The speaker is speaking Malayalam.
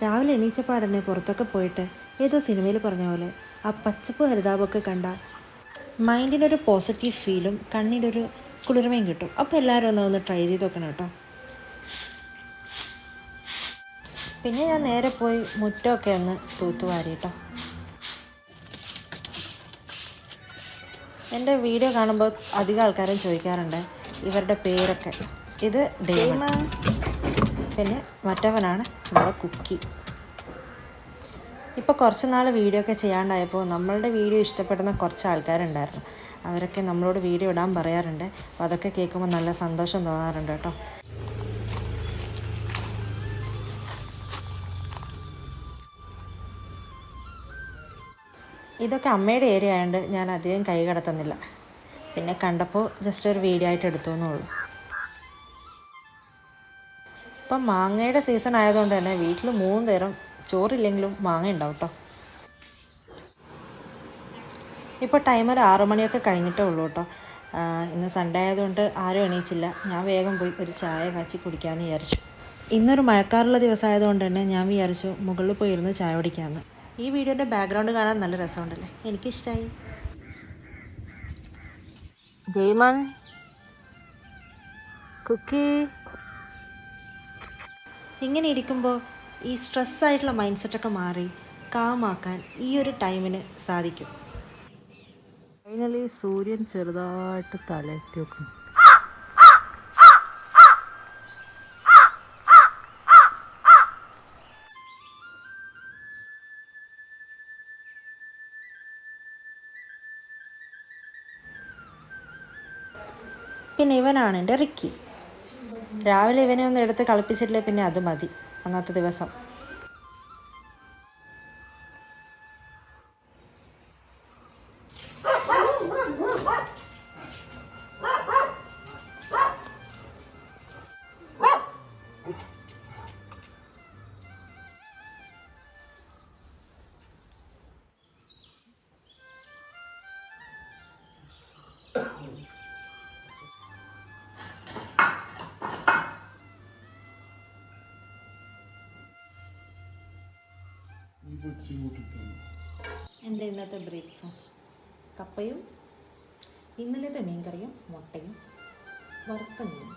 രാവിലെ എണീച്ചപ്പാടന്നെ പുറത്തൊക്കെ പോയിട്ട് ഏതോ സിനിമയിൽ പറഞ്ഞ പോലെ ആ പച്ചപ്പ് ഹരിതാപമൊക്കെ കണ്ട മൈൻഡിനൊരു പോസിറ്റീവ് ഫീലും കണ്ണിനൊരു കുളിർമയും കിട്ടും. അപ്പോൾ എല്ലാവരും ഒന്ന് ട്രൈ ചെയ്ത് നോക്കണം കേട്ടോ. പിന്നെ ഞാൻ നേരെ പോയി മുറ്റമൊക്കെ ഒന്ന് തൂത്തുവാരി കേട്ടോ. എൻ്റെ വീഡിയോ കാണുമ്പോൾ അധികം ആൾക്കാരും ചോദിക്കാറുണ്ട് ഇവരുടെ പേരൊക്കെ. ഇത് ഡേമൺ, പിന്നെ മറ്റവനാണ് നമ്മുടെ കുക്കി. ഇപ്പോൾ കുറച്ച് നാൾ വീഡിയോ ഒക്കെ ചെയ്യാണ്ടായപ്പോൾ നമ്മളുടെ വീഡിയോ ഇഷ്ടപ്പെടുന്ന കുറച്ച് ആൾക്കാരുണ്ടായിരുന്നു. അവരൊക്കെ നമ്മളോട് വീഡിയോ ഇടാൻ പറയാറുണ്ട്. അപ്പോൾ അതൊക്കെ കേൾക്കുമ്പോൾ നല്ല സന്തോഷം തോന്നാറുണ്ട് കേട്ടോ. ഇതൊക്കെ അമ്മയുടെ ഏരിയ ആയതുകൊണ്ട് ഞാൻ അധികം കൈ കടത്തുന്നില്ല. പിന്നെ കണ്ടപ്പോൾ ജസ്റ്റ് ഒരു വീഡിയോ ആയിട്ട് എടുത്തു എന്നുള്ളൂ. ഇപ്പം മാങ്ങയുടെ സീസൺ ആയതുകൊണ്ട് തന്നെ വീട്ടിൽ 3 നേരം ചോറില്ലെങ്കിലും മാങ്ങ ഉണ്ടാവും കേട്ടോ. ഇപ്പോൾ ടൈം ഒരു 6 മണിയൊക്കെ കഴിഞ്ഞിട്ടേ ഉള്ളൂ കേട്ടോ. ഇന്ന് സൺഡേ ആയതുകൊണ്ട് ആരും എണീച്ചില്ല. ഞാൻ വേഗം പോയി ഒരു ചായ കാച്ചി കുടിക്കാമെന്ന് വിചാരിച്ചു. ഇന്നൊരു മഴക്കാറുള്ള ദിവസമായതുകൊണ്ട് തന്നെ ഞാൻ വിചാരിച്ചു മുകളിൽ പോയി ഇരുന്ന് ചായ കുടിക്കാമെന്ന്. ഈ വീഡിയോയുടെ ബാക്ക്ഗ്രൗണ്ട് കാണാൻ നല്ല രസമുണ്ടല്ലേ, എനിക്കിഷ്ടമായി. ജയ്മൺ, കുക്കി. ഇങ്ങനെ ഇരിക്കുമ്പോൾ ഈ സ്ട്രെസ്സായിട്ടുള്ള മൈൻഡ് സെറ്റൊക്കെ മാറി കാമാക്കാൻ ഈ ഒരു ടൈമിന് സാധിക്കും. ഫൈനലി സൂര്യൻ ചെറുതായിട്ട് തലയെത്തി വെക്കുന്നു. പിന്നെ ഇവനാണ് എൻ്റെ റിക്കി. രാവിലെ ഇവനെ ഒന്ന് എടുത്ത് കളിപ്പിച്ചിട്ടില്ലേ പിന്നെ അത് മതി അന്നത്തെ ദിവസം. എൻ്റെ ഇന്നത്തെ ബ്രേക്ക്ഫാസ്റ്റ് കപ്പയും ഇന്നലത്തെ മീൻകറിയും മുട്ടയും വറുത്ത മീനും.